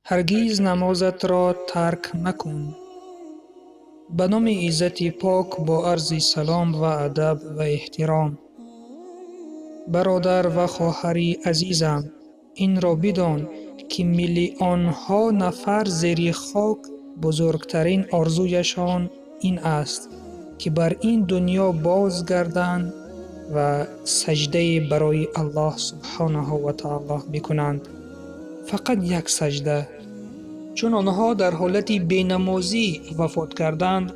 هرگیز نمازت را ترک مکن. به نام عزت پاک با عرض سلام و ادب و احترام. برادر و خواهر عزیزم، این را بدان که میلیون ها نفر زیر خاک بزرگترین آرزویشان این است که بر این دنیا بازگردند و سجده برای الله سبحانه و تعالی بکنند. فقط یک سجده، چون آنها در حالت بینمازی وفات کردند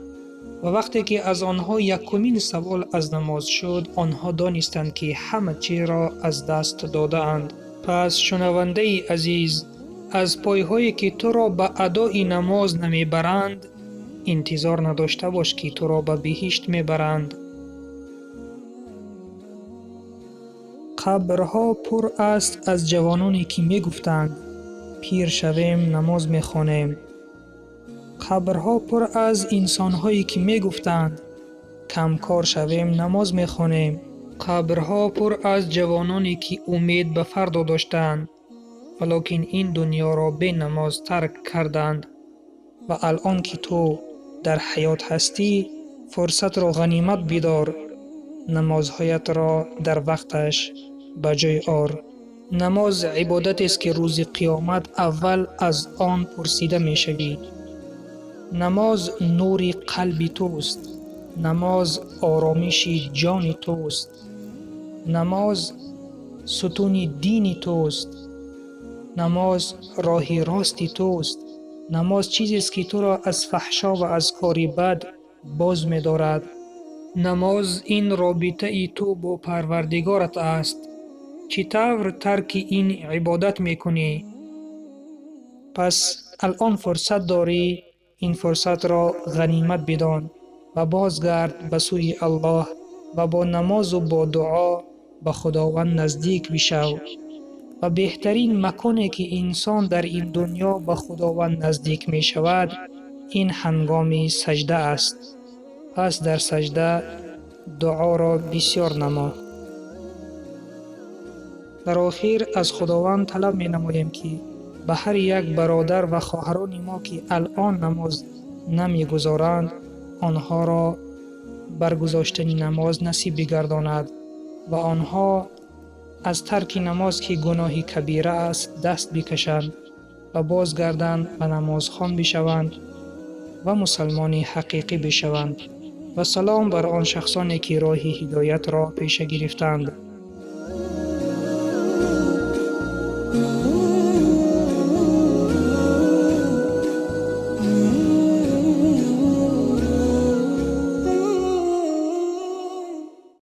و وقتی که از آنها یکمین سوال از نماز شد، آنها دانستند که همه چی را از دست داده اند. پس شنونده عزیز، از پایهایی که تو را به ادای نماز نمیبرند انتظار نداشته باش که تو را به بهشت میبرند. قبرها پر است از جوانانی که میگفتند پیر شویم نماز میخوانیم. قبرها پر از انسانهایی که میگفتند کمکار شویم نماز میخوانیم. قبرها پر از جوانانی که امید به فردا داشتند ولکن این دنیا را به نماز ترک کردند. و الان که تو در حیات هستی فرصت را غنیمت بدار، نمازهایت را در وقتش به جای آر. نماز عبادت است که روز قیامت اول از آن پرسیده می شوی. نماز نور قلب توست. نماز آرامش جان توست. نماز ستون دین توست. نماز راه راستی توست. نماز چیزی است که تو را از فحشا و از کار بد باز می دارد. نماز این رابطه ای تو با پروردگارت است. چطور ترک این عبادت میکنی؟ پس الان فرصت داری، این فرصت را غنیمت بدان و بازگرد به سوی الله و با نماز و با دعا به خداوند نزدیک بشو. و بهترین مکانی که انسان در این دنیا به خداوند نزدیک می شود این هنگام سجده است. پس در سجده دعا را بسیار نما. در آخر از خداوند طلب می نماییم که به هر یک برادر و خواهران ما که الان نماز نمی گذارند آنها را برگذاشتن نماز نصیب بگرداند و آنها از ترک نماز که گناه کبیره است دست بکشند و بازگردند و نماز خوان بشوند و مسلمان حقیقی بشوند. و سلام بر آن شخصانی که راه هدایت را پیش گرفتند.